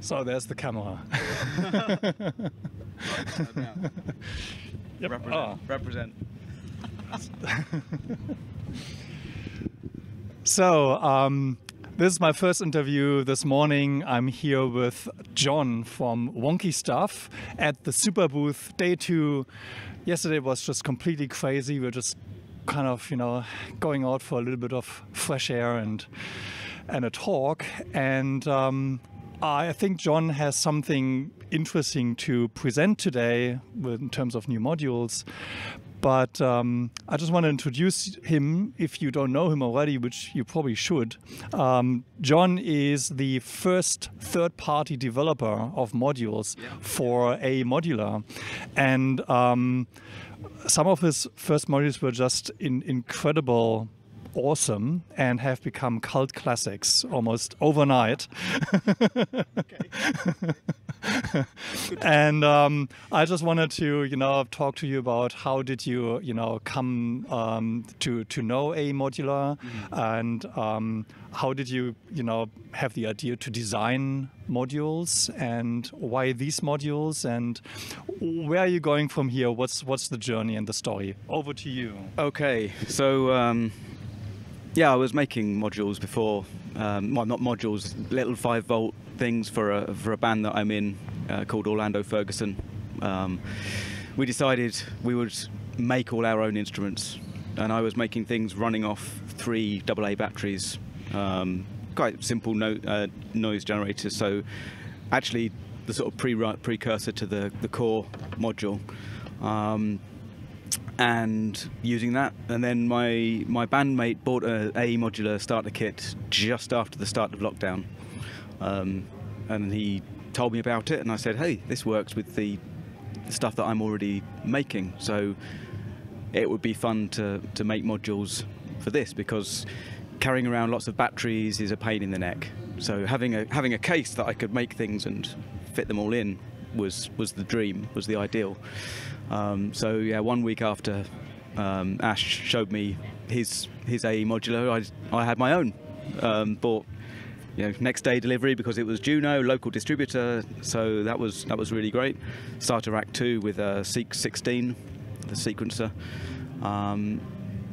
So there's the camera. Yep. Represent. So this is my first interview this morning. I'm here with John from Wonkystuff at the Superbooth day 2. Yesterday was just completely crazy. We're just kind of, going out for a little bit of fresh air and a talk. And I think John has something interesting to present today in terms of new modules. But I just want to introduce him, if you don't know him already, which you probably should. John is the first third-party developer of modules for AE Modular. And some of his first modules were just incredible, awesome, and have become cult classics almost overnight. And I just wanted to, talk to you about how did you, come to know AE Modular, and how did you, have the idea to design modules, and why these modules, and where are you going from here? What's the journey and the story? Over to you. Okay, so yeah, I was making modules before. Well, not modules, little 5-volt things for a band that I'm in called Orlando Ferguson. We decided we would make all our own instruments, and I was making things running off 3 AA batteries, quite simple noise generators. So actually the sort of precursor to the core module. And using that, and then my bandmate bought an AE Modular starter kit just after the start of lockdown, and he told me about it, and I said, hey, this works with the stuff that I'm already making, so it would be fun to make modules for this, because carrying around lots of batteries is a pain in the neck. So having a case that I could make things and fit them all in was the dream, was the ideal. So yeah, 1 week after Ash showed me his AE Modular, I had my own. Bought next day delivery because it was Juno, local distributor. So that was really great. Starter Rack 2 with a Seek 16, the sequencer, and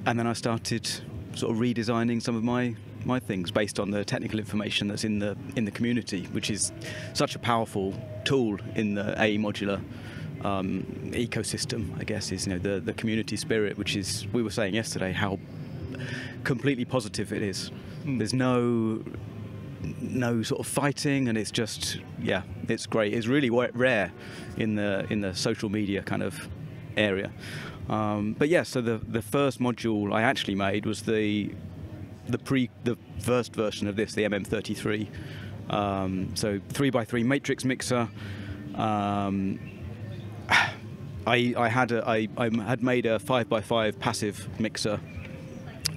then I started sort of redesigning some of my things based on the technical information that's in the community, which is such a powerful tool in the AE Modular ecosystem, I guess, is the community spirit, which is, we were saying yesterday, how completely positive it is. There's no sort of fighting, and it's just, yeah, it's great. It's really rare in the social media kind of area. But yeah, so the first module I actually made was the first version of this, the MM33. So 3x3 matrix mixer. I had made a 5x5 passive mixer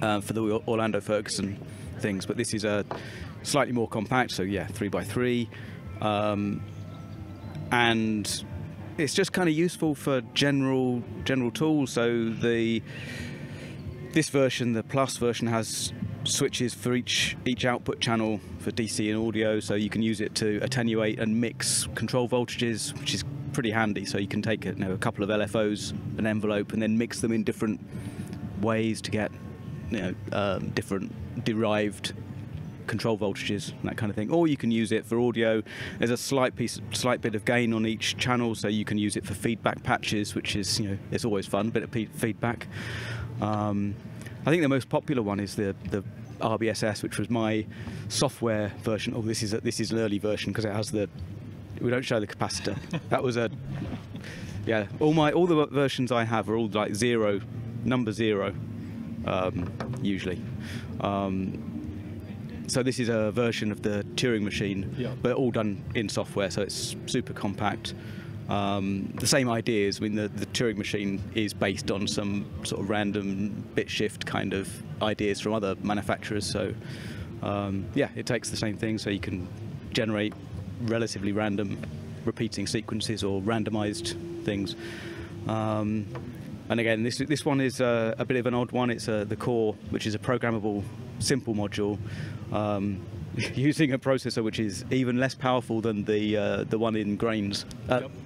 for the Orlando Ferguson things, but this is a slightly more compact, so yeah, 3x3, and it's just kind of useful for general tools. So this version, the Plus version, has switches for each output channel for DC and audio, so you can use it to attenuate and mix control voltages, which is pretty handy. So you can take a couple of LFOs, an envelope, and then mix them in different ways to get different derived control voltages, that kind of thing. Or you can use it for audio. There's a slight bit of gain on each channel, so you can use it for feedback patches, which is it's always fun, bit of feedback. I think the most popular one is the RBSS, which was my software version. Oh, this is an early version because it has we don't show the capacitor. That was yeah. All the versions I have are all like number 0, usually. So this is a version of the Turing machine, but all done in software, so it's super compact. The same ideas. I mean, the Turing machine is based on some sort of random bit shift kind of ideas from other manufacturers. So yeah, it takes the same thing, so you can generate relatively random repeating sequences or randomized things. And again, this one is a bit of an odd one. It's the core, which is a programmable simple module, using a processor which is even less powerful than the one in Grains.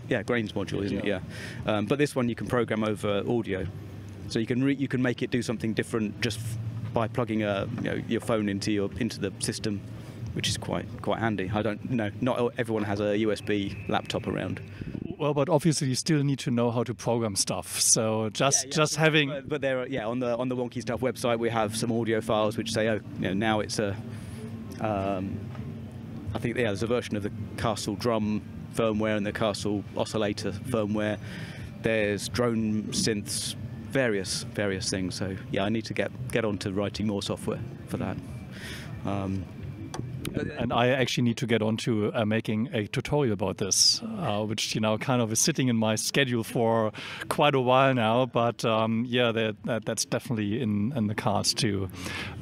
Yeah, Grains module, isn't it? Yeah. But this one you can program over audio, so you can make it do something different just by plugging your phone into the system, which is quite handy. I don't know. Not everyone has a USB laptop around. Well, but obviously you still need to know how to program stuff. So just having. But there, on the Wonkystuff website, we have some audio files which say, now it's a. I think there's a version of the Castle drum firmware and the Castle oscillator firmware. There's drone synths, various things. So yeah, I need to get on to writing more software for that. And I actually need to get on to making a tutorial about this, which kind of is sitting in my schedule for quite a while now. But yeah, that's definitely in the cards to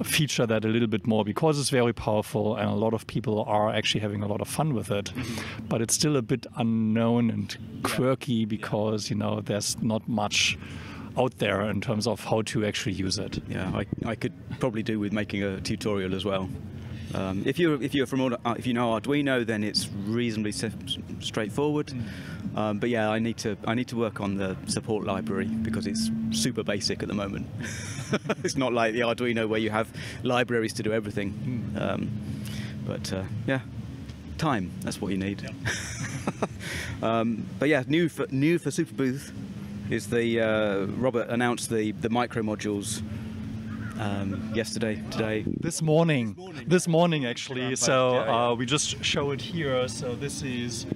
feature that a little bit more, because it's very powerful and a lot of people are actually having a lot of fun with it. But it's still a bit unknown and quirky because there's not much out there in terms of how to actually use it. Yeah, I could probably do with making a tutorial as well. If you know Arduino, then it's reasonably straightforward. But yeah, I need to work on the support library because it's super basic at the moment. It's not like the Arduino where you have libraries to do everything. But yeah, time, that's what you need. Yeah. But yeah, new for Superbooth is the Robert announced the micro modules. Today. This morning actually. So we just show it here. So this is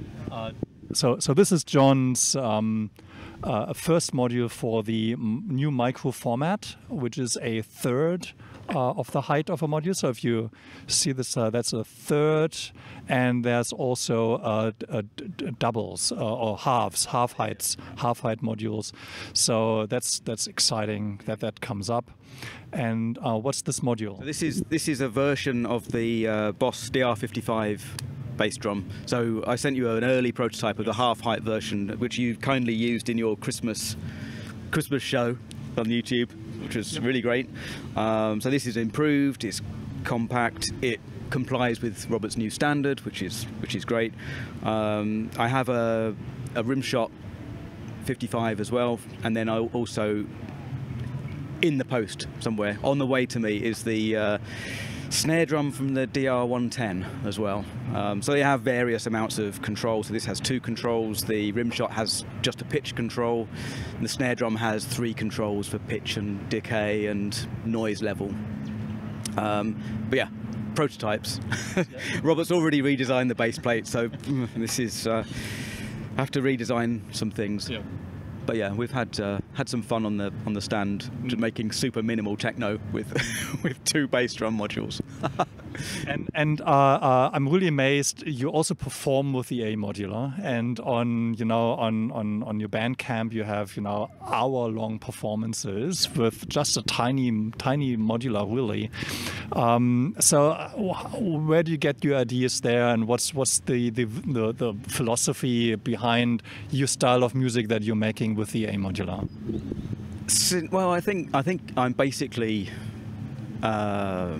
this is John's first module for the new micro format, which is a third of the height of a module. So if you see this, that's a third, and there's also doubles or half height modules. So that's exciting that comes up. And what's this module? So this is a version of the Boss DR55 bass drum. So I sent you an early prototype of the half height version, which you kindly used in your Christmas show on YouTube, which was really great. So this is improved. It's compact. It complies with Robert's new standard, which is great. I have a Rimshot 55 as well, and then I also, in the post somewhere on the way to me, is the snare drum from the DR110 as well. So they have various amounts of control. So this has 2 controls. The Rimshot has just a pitch control, and the snare drum has 3 controls for pitch and decay and noise level. But yeah, prototypes. Robert's already redesigned the base plate, so this is I have to redesign some things. Yeah. But yeah, we've had some fun on the stand, making super minimal techno with 2 bass drum modules. And I'm really amazed. You also perform with the AE Modular, and on your Bandcamp you have hour-long performances with just a tiny modular, really. So where do you get your ideas there, and what's the philosophy behind your style of music that you're making with the AE Modular? Well, I think I'm basically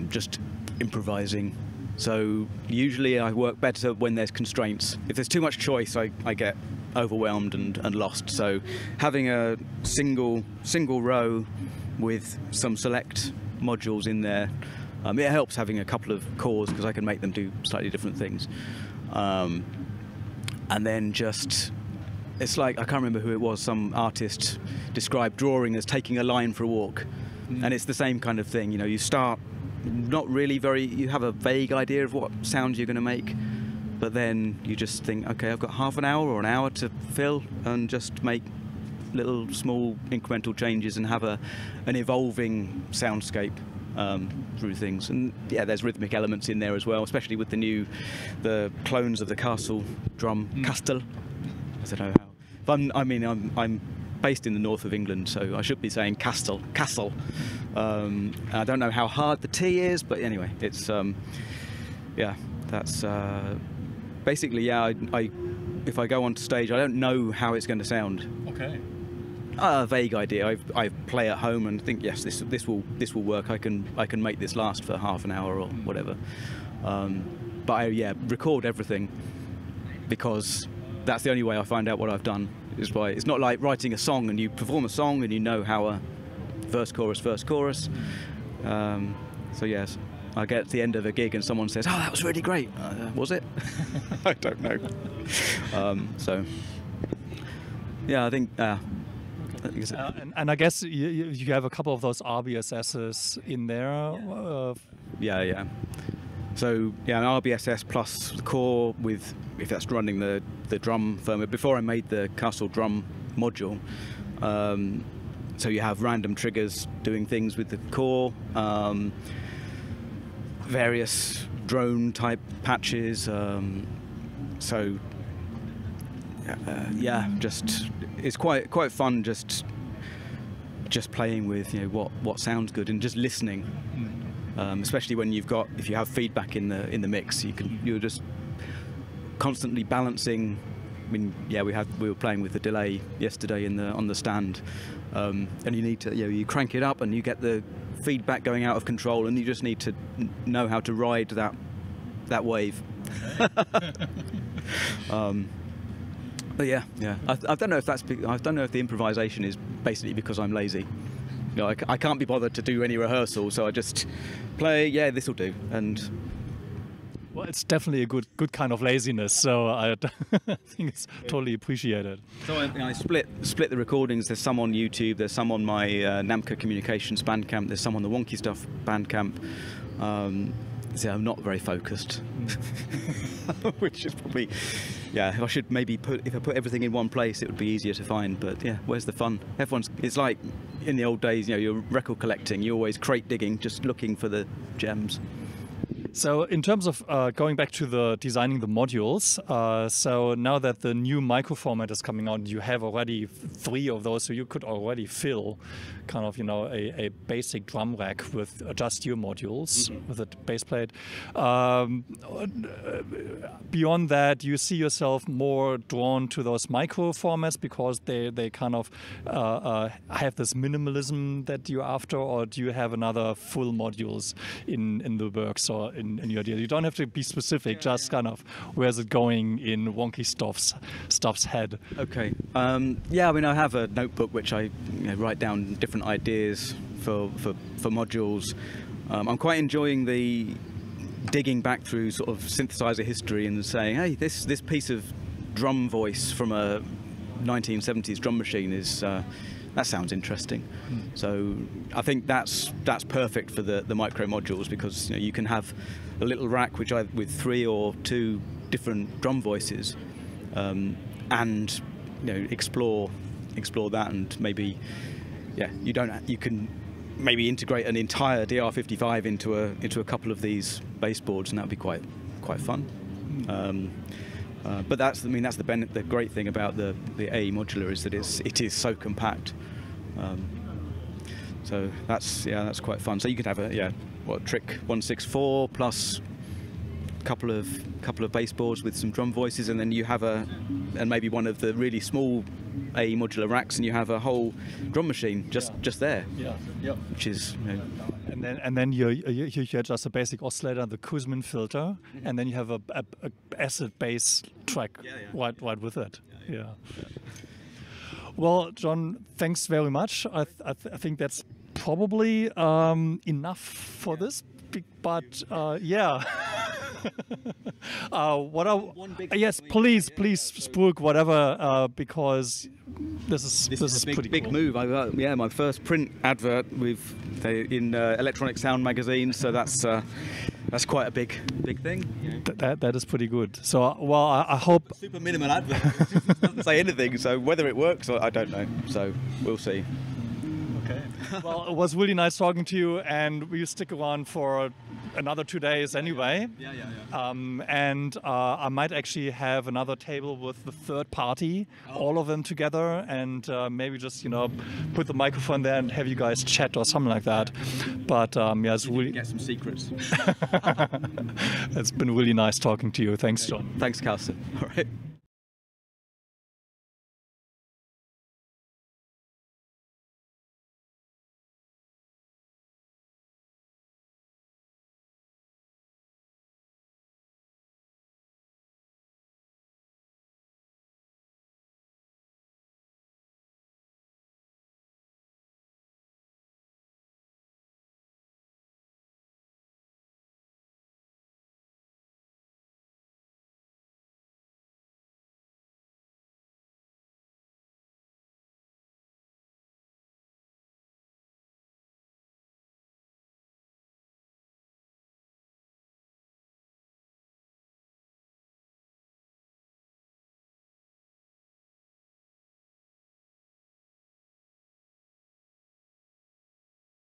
just improvising. So usually I work better when there's constraints. If there's too much choice, I get overwhelmed and lost. So having a single row with some select modules in there, it helps having a couple of cores because I can make them do slightly different things. And then just, it's like, I can't remember who it was, some artist described drawing as taking a line for a walk. And it's the same kind of thing. You start not really you have a vague idea of what sounds you're going to make, but then you just think, okay, I've got half an hour or an hour to fill, and just make little small incremental changes and have an evolving soundscape through things. And yeah, there's rhythmic elements in there as well, especially with the clones of the Castle drum. Castle, I don't know how. I'm based in the north of England, so I should be saying castle. I don't know how hard the T is, but anyway, it's yeah, that's basically, yeah. If I go on stage, I don't know how it's going to sound. Okay. a vague idea. I play at home and think, yes, this will work. I can make this last for half an hour or whatever. But I record everything, because that's the only way I find out what I've done. Is by, it's not like writing a song and you perform a song and you know how a verse, chorus. So yes, I get to the end of a gig and someone says, "Oh, that was really great." Was it? I don't know. So yeah, I think. And I guess you have a couple of those RBSSs in there. Yeah. So yeah, an RBSS plus the core with, if that's running the drum firmware. Before I made the Castle drum module, so you have random triggers doing things with the core, various drone type patches. So yeah, just it's quite fun just playing with, you know, what sounds good and just listening. Especially when if you have feedback in the mix, you're just constantly balancing. I mean, yeah, we were playing with the delay yesterday on the stand, and you need to, you crank it up and you get the feedback going out of control, and you just need to know how to ride that wave. But yeah, I don't know if I don't know if the improvisation is basically because I'm lazy. You know, I can't be bothered to do any rehearsal, so I just play. Yeah, this will do. And well, it's definitely a good kind of laziness. So I think it's totally appreciated. So I split the recordings. There's some on YouTube. There's some on my Namco Communications Bandcamp. There's some on the Wonkystuff Bandcamp. So I'm not very focused, which is probably, yeah. If I put everything in one place, it would be easier to find. But yeah, where's the fun? It's like in the old days, you know, you're record collecting. You're always crate digging, just looking for the gems. So in terms of going back to the designing the modules, so now that the new micro format is coming out, you have already 3 of those, so you could already fill kind of, you know, a basic drum rack with just your modules with a bass plate. Beyond that, you see yourself more drawn to those micro formats because they kind of have this minimalism that you're after, or do you have another full modules in the works or in your idea? You don't have to be specific, just kind of where's it going in Wonkystuff's head. Okay. Yeah, I mean, I have a notebook which I write down different ideas for modules. I'm quite enjoying the digging back through sort of synthesizer history and saying, hey, this piece of drum voice from a 1970s drum machine is that sounds interesting. So I think that's perfect for the micro modules, because you can have a little rack with 3 or 2 different drum voices, and explore that, and maybe you can maybe integrate an entire DR55 into a couple of these baseboards, and that would be quite fun. But that's the great thing about the AE Modular is that it is so compact. So that's quite fun. So you could have a trick 164 plus a couple of baseboards with some drum voices, and then you have and maybe one of the really small AE Modular racks, and you have a whole drum machine just there. Yeah. Which is. And then you just a basic oscillator, the Kuzmin filter, and then you have a acid bass track right with it. Yeah. Well, John, thanks very much. I think that's probably enough for this. But yeah. Yes, please, Spook, whatever, because this is a pretty big cool move. My first print advert in Electronic Sound magazine, so that's quite a big thing. That is pretty good. So, well, I hope super minimal advert. It doesn't say anything. So whether it works, I don't know. So we'll see. Okay. Well, it was really nice talking to you, and we'll stick around for another 2 days anyway. Yeah. And I might actually have another table with the third party, all of them together, and maybe just put the microphone there and have you guys chat or something like that. But it's really get some secrets. It's been really nice talking to you. Thanks, John. Thanks, Carsten. All right.